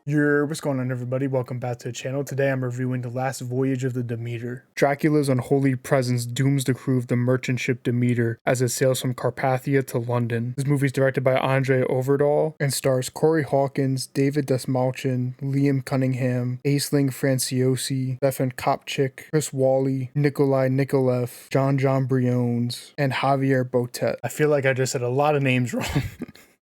What's going on, everybody? Welcome back to the channel. Today I'm reviewing The Last Voyage of the Demeter. Dracula's unholy presence dooms the crew of the merchant ship Demeter as it sails from Carpathia to London. This movie is directed by Andre Ovredal and stars Corey Hawkins, David Dastmalchian, Liam Cunningham, Aisling Franciosi, Stefan Kopchik, Chris Wally, Nikolai Nikolaev, John Briones, and Javier Botet. I feel like I just said a lot of names wrong.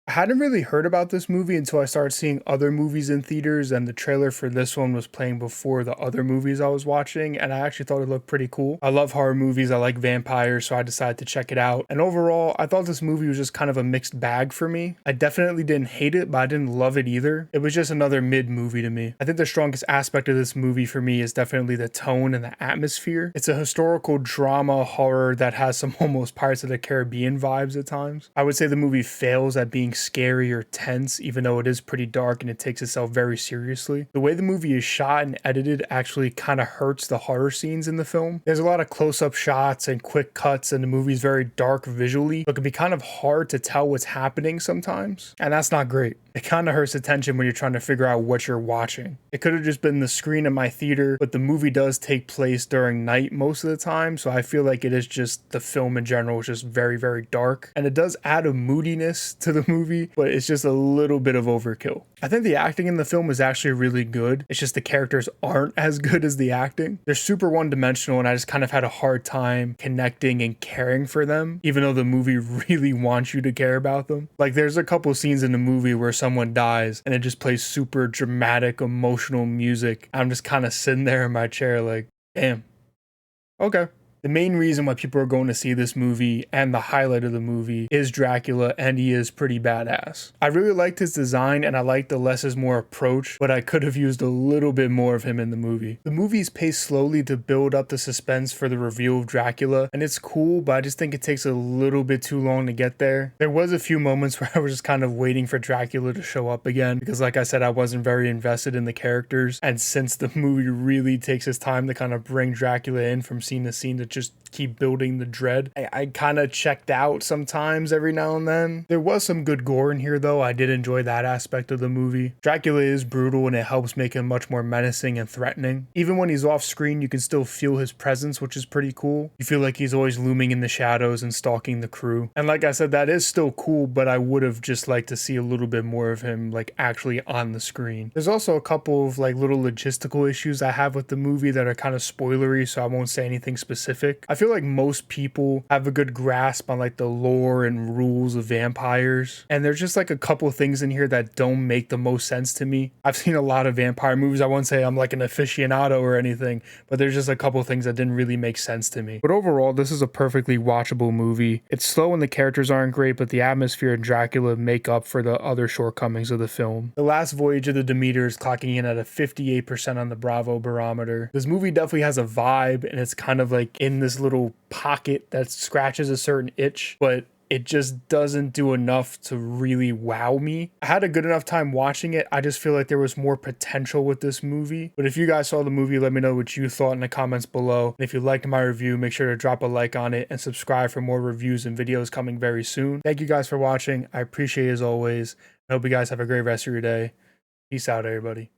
I hadn't really heard about this movie until I started seeing other movies in theaters, and the trailer for this one was playing before the other movies I was watching, and I actually thought it looked pretty cool. I love horror movies, I like vampires, so I decided to check it out. And overall, I thought this movie was just kind of a mixed bag for me. I definitely didn't hate it, but I didn't love it either. It was just another mid movie to me. I think the strongest aspect of this movie for me is definitely the tone and the atmosphere. It's a historical drama horror that has some almost Pirates of the Caribbean vibes at times. I would say the movie fails at being scary or tense, even though it is pretty dark and it takes itself very seriously. The way the movie is shot and edited actually kind of hurts the horror scenes in the film. There's a lot of close-up shots and quick cuts, and the movie's very dark visually, so it can be kind of hard to tell what's happening sometimes, and that's not great. It kind of hurts attention when you're trying to figure out what you're watching. It could have just been the screen in my theater, but the movie does take place during night most of the time, so I feel like it is just the film in general is just very, very dark, and it does add a moodiness to the movie, but it's just a little bit of overkill. I think the acting in the film is actually really good. It's just the characters aren't as good as the acting. They're super one-dimensional, and I just kind of had a hard time connecting and caring for them, even though the movie really wants you to care about them. Like, there's a couple scenes in the movie where someone dies and it just plays super dramatic, emotional music. I'm just kind of sitting there in my chair like, damn, okay. The main reason why people are going to see this movie and the highlight of the movie is Dracula, and he is pretty badass. I really liked his design and I liked the less is more approach, but I could have used a little bit more of him in the movie. The movie's paced slowly to build up the suspense for the reveal of Dracula, and it's cool, but I just think it takes a little bit too long to get there. There was a few moments where I was just kind of waiting for Dracula to show up again, because like I said, I wasn't very invested in the characters, and since the movie really takes its time to kind of bring Dracula in from scene to scene to just keep building the dread, I kind of checked out sometimes every now and then. There was some good gore in here though. I did enjoy that aspect of the movie. Dracula is brutal and it helps make him much more menacing and threatening. Even when he's off screen, you can still feel his presence, which is pretty cool. You feel like he's always looming in the shadows and stalking the crew. And like I said, that is still cool, but I would have just liked to see a little bit more of him like actually on the screen. There's also a couple of like little logistical issues I have with the movie that are kind of spoilery, so I won't say anything specific. I feel like most people have a good grasp on like the lore and rules of vampires, and there's just like a couple things in here that don't make the most sense to me. I've seen a lot of vampire movies. I won't say I'm like an aficionado or anything, but there's just a couple things that didn't really make sense to me. But overall, this is a perfectly watchable movie. It's slow and the characters aren't great, but the atmosphere and Dracula make up for the other shortcomings of the film. The Last Voyage of the Demeter is clocking in at a 58% on the Bravo barometer. This movie definitely has a vibe, and it's kind of like in this little pocket that scratches a certain itch, but it just doesn't do enough to really wow me. I had a good enough time watching it. I just feel like there was more potential with this movie. But if you guys saw the movie, let me know what you thought in the comments below. And if you liked my review, make sure to drop a like on it and subscribe for more reviews and videos coming very soon. Thank you guys for watching. I appreciate it as always. I hope you guys have a great rest of your day. Peace out, everybody.